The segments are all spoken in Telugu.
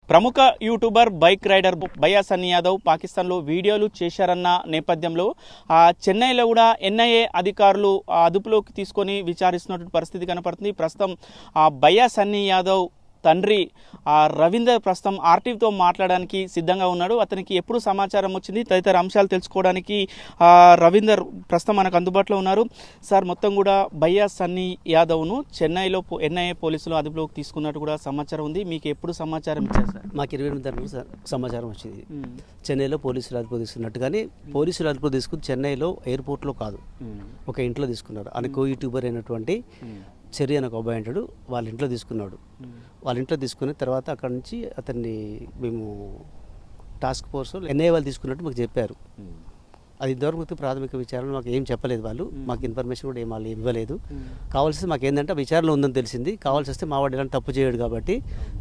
ప్రముఖ యూట్యూబర్ బైక్ రైడర్ భయ్యా సన్నీ యాదవ్ పాకిస్తాన్లో వీడియోలు చేశారన్న నేపథ్యంలో చెన్నైలో కూడా ఎన్ఐఏ అధికారులు అదుపులోకి తీసుకొని విచారిస్తున్నటువంటి పరిస్థితి కనపడుతుంది. ప్రస్తుతం భయ్యా సన్నీ యాదవ్ తండ్రి రవీందర్ ప్రస్తుతం ఆర్టీవీతో మాట్లాడడానికి సిద్ధంగా ఉన్నాడు. అతనికి ఎప్పుడు సమాచారం వచ్చింది తదితర అంశాలు తెలుసుకోవడానికి రవీందర్ ప్రస్తుతం మనకు అందుబాటులో ఉన్నారు. సార్, మొత్తం కూడా భయ్యా సన్నీ యాదవ్ను చెన్నైలో ఎన్ఐఏ పోలీసులు అదుపులోకి తీసుకున్నట్టు కూడా సమాచారం ఉంది. మీకు ఎప్పుడు సమాచారం ఇచ్చారు సార్? మాకు 28 సమాచారం వచ్చింది. చెన్నైలో పోలీసులు అదుపు తీసుకున్నట్టు, కానీ పోలీసులు అదుపు తీసుకుని చెన్నైలో ఎయిర్పోర్ట్లో కాదు, ఒక ఇంట్లో తీసుకున్నారు. ఆయన కో యూట్యూబర్ అయినటువంటి చెర్రీ అని ఒక అబ్బాయి అంటాడు, వాళ్ళ ఇంట్లో తీసుకున్నాడు. వాళ్ళ ఇంట్లో తీసుకున్న తర్వాత అక్కడ నుంచి అతన్ని మేము టాస్క్ ఫోర్స్ ఎన్ఐఏ వాళ్ళు తీసుకున్నట్టు మాకు చెప్పారు. అది ఇంతవరకు ప్రాథమిక విచారణ మాకు ఏం చెప్పలేదు వాళ్ళు, మాకు ఇన్ఫర్మేషన్ కూడా ఏం వాళ్ళు ఇవ్వలేదు. కావాల్సింది మాకు ఏంటంటే విచారణ ఉందని తెలిసింది. కావాల్సి వస్తే మా వాడు ఎలాంటి తప్పు చేయడు కాబట్టి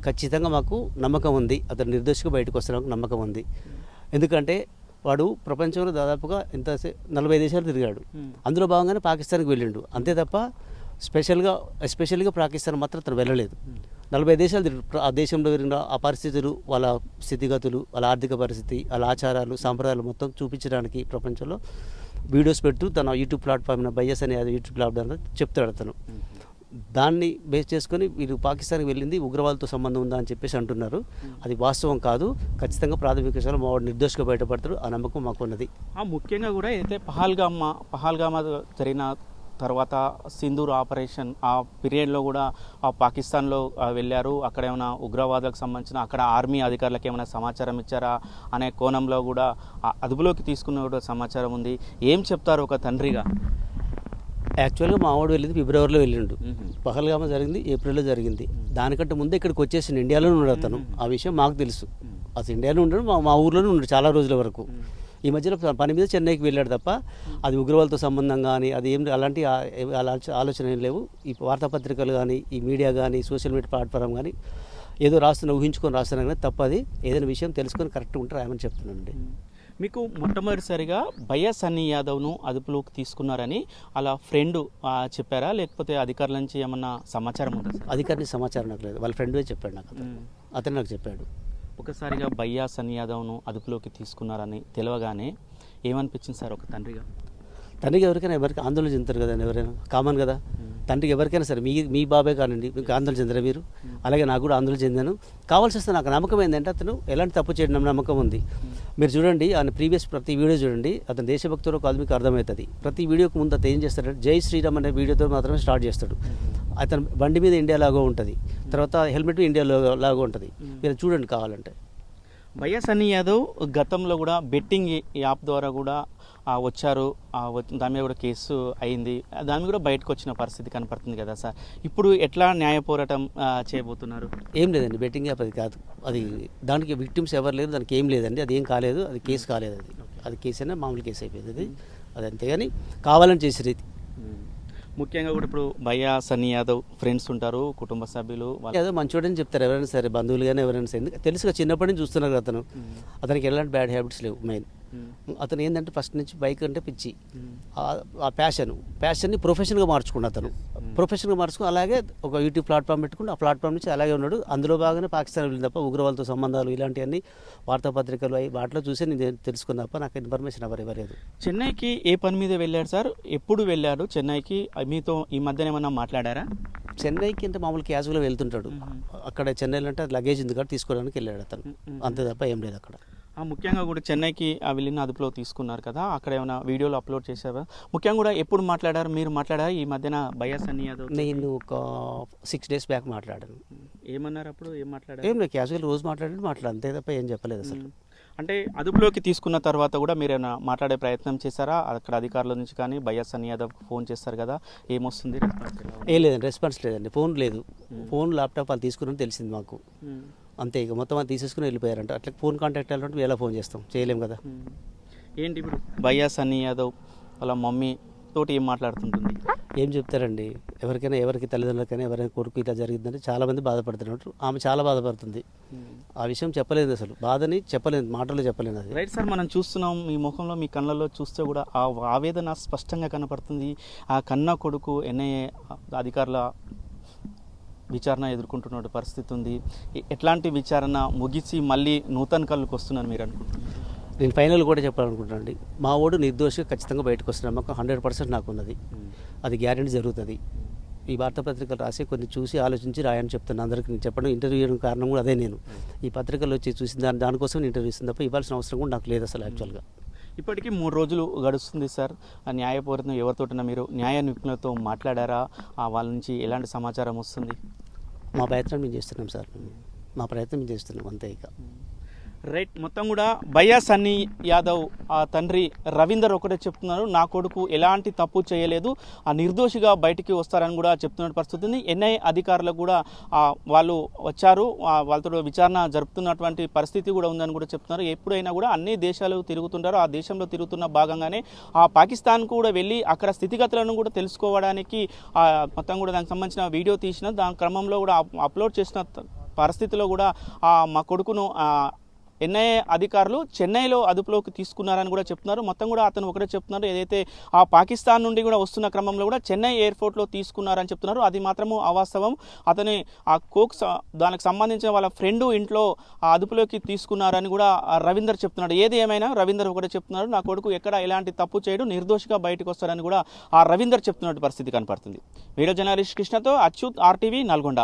ఖచ్చితంగా మాకు నమ్మకం ఉంది, అతను నిర్దోషిగా బయటకు వస్తానికి నమ్మకం ఉంది. ఎందుకంటే వాడు ప్రపంచంలో దాదాపుగా 40 దేశాలు తిరిగాడు. అందులో భాగంగానే పాకిస్తాన్కి వెళ్ళిండు అంతే తప్ప ఎస్పెషల్గా పాకిస్తాన్ మాత్రం అతను వెళ్ళలేదు. 40 దేశాలు ఆ దేశంలో జరిగిన ఆ పరిస్థితులు, వాళ్ళ స్థితిగతులు, వాళ్ళ ఆర్థిక పరిస్థితి, వాళ్ళ ఆచారాలు, సాంప్రదాయాలు మొత్తం చూపించడానికి ప్రపంచంలో వీడియోస్ పెడుతూ తన యూట్యూబ్ ప్లాట్ఫామ్ భయ్యా సన్నీ యాదవ్ యూట్యూబ్ ప్లాట్ఫామ్ చెప్తాడు అతను. దాన్ని బేస్ చేసుకొని వీరు పాకిస్తాన్కి వెళ్ళింది ఉగ్రవాదులతో సంబంధం ఉందా అని చెప్పేసి అంటున్నారు. అది వాస్తవం కాదు. ఖచ్చితంగా ప్రాథమిక విషయాలు మా వాడు నిర్దోషిగా బయటపడతాడు, ఆ నమ్మకం మాకున్నది. ముఖ్యంగా కూడా అయితే పహల్గామా జరిగిన తర్వాత సింధూర్ ఆపరేషన్ ఆ పీరియడ్లో కూడా పాకిస్తాన్లో వెళ్ళారు. అక్కడ ఏమైనా ఉగ్రవాదులకు సంబంధించిన అక్కడ ఆర్మీ అధికారులకు ఏమైనా సమాచారం ఇచ్చారా అనే కోణంలో కూడా అదుపులోకి తీసుకున్న కూడా సమాచారం ఉంది. ఏం చెప్తారు ఒక తండ్రిగా? యాక్చువల్గా మా వాడు వెళ్ళింది ఫిబ్రవరిలో వెళ్ళిండు. పహల్గామా జరిగింది ఏప్రిల్లో జరిగింది. దానికంటే ముందే ఇక్కడికి వచ్చేసి ఇండియాలోనే ఉన్నాడు అతను. ఆ విషయం మాకు తెలుసు. అతను ఇండియాలో ఉన్నాడు, మా ఊర్లోనే ఉన్నాడు చాలా రోజుల వరకు. ఈ మధ్యలో పని మీద చెన్నైకి వెళ్ళాడు తప్ప అది ఉగ్రవాదులతో సంబంధం కానీ అది ఏం అలాంటి ఆలోచన ఏం లేవు. ఈ వార్తాపత్రికలు కానీ, ఈ మీడియా కానీ, సోషల్ మీడియా ప్లాట్ఫామ్ కానీ ఏదో ఊహించుకొని రాస్తున్నా కానీ తప్పది. ఏదైనా విషయం తెలుసుకొని కరెక్ట్గా ఉంటే రాయమని చెప్తున్నానండి. మీకు మొట్టమొదటిసారిగా భయ్యా సన్నీ యాదవ్ను అదుపులోకి తీసుకున్నారని అలా ఫ్రెండ్ చెప్పారా, లేకపోతే అధికారుల నుంచి ఏమన్నా సమాచారం ఉందా సార్? అధికారిని సమాచారం నాకు లేదు, వాళ్ళ ఫ్రెండే చెప్పాడు నాకు. అతను నాకు చెప్పాడు. ఒకసారిగా భయ్యా సన్నీ యాదవ్ను అదుపులోకి తీసుకున్నారని తెలియగానే ఏమనిపించింది సార్ ఒక తండ్రిగా? తండ్రికి ఎవరికి ఆందోళన చెందుతారు కదండి, ఎవరైనా కామన్ కదా. తండ్రికి ఎవరికైనా సరే, మీ బాబాయ్ కానండి, మీకు ఆందోళన చెందరా మీరు? అలాగే నాకు కూడా ఆందోళన చెందాను. కావాల్సి వస్తే నాకు నమ్మకం ఏంటంటే అతను ఎలాంటి తప్పు చేయడం నమ్మకం ఉంది. మీరు చూడండి, ఆయన ప్రీవియస్ ప్రతి వీడియో చూడండి, అతను దేశభక్తుడు కాదు మీకు అర్థమవుతుంది. ప్రతి వీడియోకి ముందు అతను ఏం చేస్తాడంటే జై శ్రీరామ్ అనే వీడియోతో మాత్రమే స్టార్ట్ చేస్తాడు. అతను బండి మీద ఇండియా లాగా ఉంటుంది, తర్వాత హెల్మెట్ ఇండియా లాగా ఉంటుంది. మీరు చూడండి కావాలంటే. భయ్యా సన్నీ యాదవ్ గతంలో కూడా బెట్టింగ్ యాప్ ద్వారా కూడా వచ్చారు, దాని మీద కూడా కేసు అయింది, దాని మీద కూడా బయటకు వచ్చిన పరిస్థితి కనపడుతుంది కదా సార్. ఇప్పుడు ఎట్లా న్యాయ పోరాటం చేయబోతున్నారు? ఏం లేదండి, బెట్టింగ్ యాప్ అది కాదు. అది దానికి విక్టిమ్స్ ఎవరు లేరు, దానికి ఏం లేదండి, అది ఏం కాలేదు, అది కేసు కాలేదు. అది కేసు అయినా మామూలు కేసు అయిపోయింది. అది అంతేగాని కావాలని చేసే రీతి. ముఖ్యంగా కూడా ఇప్పుడు భయ్యా సన్నీ యాదవ్ ఫ్రెండ్స్ ఉంటారు, కుటుంబ సభ్యులు ఏదో మంచోడని చెప్తారు ఎవరైనా సరే, బంధువులు కానీ ఎవరైనా సరే. తెలుసుగా చిన్నప్పటి నుంచి చూస్తున్నారు అతను. అతనికి ఎలాంటి బ్యాడ్ హ్యాబిట్స్ లేవు. మెయిన్ అతను ఏంటంటే ఫస్ట్ నుంచి బైక్ అంటే పిచ్చి, ఆ ప్యాషన్ని ప్రొఫెషన్గా మార్చుకున్నాడు అతను. ప్రొఫెషన్గా మార్చుకుని అలాగే ఒక యూట్యూబ్ ప్లాట్ఫామ్ పెట్టుకుని ఆ ప్లాట్ఫామ్ నుంచి అలాగే ఉన్నాడు. అందులో బాగానే పాకిస్తాన్ వెళ్ళింది తప్ప ఉగ్రవాళ్ళతో సంబంధాలు ఇలాంటివన్నీ వార్తాపత్రికలు వాటిలో చూసి నేను తెలుసుకున్న తప్ప నాకు ఇన్ఫర్మేషన్ ఇవ్వలేదు. చెన్నైకి ఏ పని మీద వెళ్ళాడు సార్? ఎప్పుడు వెళ్ళాడు చెన్నైకి? మీతో ఈ మధ్యన ఏమన్నా మాట్లాడారా? చెన్నైకి అంటే మామూలు క్యాజువల్గా వెళ్తుంటాడు. అక్కడ చెన్నైలో అంటే లగేజ్ ఉంది కాబట్టి తీసుకోవడానికి వెళ్ళాడు అతను, అంతే తప్ప ఏం లేదు అక్కడ. ముఖ్యంగా కూడా చెన్నైకి వెళ్ళిన అదుపులో తీసుకున్నారు కదా, అక్కడ ఏమైనా వీడియోలు అప్లోడ్ చేశారా? ముఖ్యంగా కూడా ఎప్పుడు మాట్లాడారు? మీరు మాట్లాడారు ఈ మధ్యన భయ్యా సన్నీ యాదవ్? నేను ఒక 6 days బ్యాక్ మాట్లాడాను. ఏమన్నారు అప్పుడు? ఏం మాట్లాడారు? ఏం లేదు, క్యాజువల్ రోజు మాట్లాడాను అంతే తప్ప ఏం చెప్పలేదు అసలు. అంటే అదుపులోకి తీసుకున్న తర్వాత కూడా మీరు ఏమైనా మాట్లాడే ప్రయత్నం చేశారా? అక్కడ అధికారుల నుంచి కానీ భయ్యా సన్నీ యాదవ్ ఫోన్ చేస్తారు కదా, ఏమొస్తుంది? ఏం లేదండి, రెస్పాన్స్ లేదండి. ఫోన్ లేదు, ఫోన్ ల్యాప్టాప్ వాళ్ళు తీసుకుని తెలిసింది మాకు అంతే. ఇక మొత్తం అది తీసేసుకుని వెళ్ళిపోయారంట. అట్లా ఫోన్ కాంటాక్ట్ వెళ్ళాలంటే ఎలా ఫోన్ చేస్తాం, చేయలేం కదా. ఏంటి ఇప్పుడు భయ్యా సన్నీ యాదవ్ వాళ్ళ మమ్మీ తోటి ఏం మాట్లాడుతుంటుంది? ఏం చెప్తారండి, ఎవరికి తల్లిదండ్రులకైనా ఎవరైనా కొడుకు ఇలా జరిగిందంటే చాలామంది బాధపడుతున్నట్టు. ఆమె చాలా బాధపడుతుంది. ఆ విషయం చెప్పలేదు, అసలు బాధని చెప్పలేదు, మాటల్లో చెప్పలేదు. అది రైట్ సార్, మనం చూస్తున్నాం మీ ముఖంలో, మీ కళ్ళల్లో చూస్తే కూడా ఆ ఆవేదన స్పష్టంగా కనపడుతుంది. ఆ కన్న కొడుకు ఎన్ఐఏ అధికారుల విచారణ ఎదుర్కొంటున్న పరిస్థితి ఉంది. ఎట్లాంటి విచారణ ముగిసి మళ్ళీ నూతన కళ్ళకు వస్తున్నాను మీరు అనుకుంటున్నారు? నేను ఫైనల్ కూడా చెప్పాలనుకుంటున్నాను అండి, మా వాడు నిర్దోషిగా ఖచ్చితంగా బయటకు వస్తున్న నమ్మకం 100% నాకు ఉన్నది. అది గ్యారెంటీ జరుగుతుంది. ఈ వార్తాపత్రికలు రాసి కొన్ని చూసి ఆలోచించి రాయని చెప్తున్నాను అందరికీ. నేను చెప్పడం ఇంటర్వ్యూ చేయడం కారణం కూడా అదే. నేను ఈ పత్రికలు వచ్చి చూసిన దానికోసం ఇంటర్వ్యూ ఇస్తుంది తప్ప ఇవ్వాల్సిన అవసరం కూడా నాకు లేదు అసలు యాక్చువల్గా. ఇప్పటికీ 3 రోజులు గడుస్తుంది సార్. ఆ న్యాయపూరితం ఎవరితోటైనా మీరు న్యాయ నిపుణులతో మాట్లాడారా? వాళ్ళ నుంచి ఎలాంటి సమాచారం వస్తుంది? మా ప్రయత్నం మేము చేస్తున్నాం సార్, మా ప్రయత్నం మేము చేస్తున్నాం అంతే. ఇక రైట్. మొత్తం కూడా భయ్యా సన్నీ యాదవ్ ఆ తండ్రి రవీందర్ ఒకటే చెప్తున్నారు, నా కొడుకు ఎలాంటి తప్పు చేయలేదు, ఆ నిర్దోషిగా బయటికి వస్తారని కూడా చెప్తున్న పరిస్థితి ఉంది. ఎన్ఐఏ అధికారులకు కూడా వాళ్ళు వచ్చారు, వాళ్ళతో విచారణ జరుపుతున్నటువంటి పరిస్థితి కూడా ఉందని కూడా చెప్తున్నారు. ఎప్పుడైనా కూడా అన్ని దేశాలు తిరుగుతుంటారు, ఆ దేశంలో తిరుగుతున్న భాగంగానే ఆ పాకిస్తాన్ కూడా వెళ్ళి అక్కడ స్థితిగతులను కూడా తెలుసుకోవడానికి మొత్తం కూడా దానికి సంబంధించిన వీడియో తీసిన దాని క్రమంలో కూడా అప్లోడ్ చేసిన పరిస్థితిలో కూడా మా కొడుకును ఎన్ఐఏ అధికారులు చెన్నైలో అదుపులోకి తీసుకున్నారని కూడా చెప్తున్నారు. మొత్తం కూడా అతను ఒకటే చెప్తున్నారు, ఏదైతే ఆ పాకిస్తాన్ నుండి కూడా వస్తున్న క్రమంలో కూడా చెన్నై ఎయిర్పోర్ట్లో తీసుకున్నారని చెప్తున్నారు. అది మాత్రము అవాస్తవం. అతని ఆ దానికి సంబంధించిన వాళ్ళ ఫ్రెండ్ ఇంట్లో ఆ అదుపులోకి తీసుకున్నారని కూడా రవీందర్ చెప్తున్నాడు. ఏది ఏమైనా రవీందర్ ఒకటే చెప్తున్నారు, నా కొడుకు ఎక్కడ ఎలాంటి తప్పు చేయడు, నిర్దోషిగా బయటకు వస్తారని కూడా ఆ రవీందర్ చెప్తున్నట్టు పరిస్థితి కనపడుతుంది. వీడియో జర్నలిస్ట్ కృష్ణతో అచ్యుత్, RTV, నల్గొండ.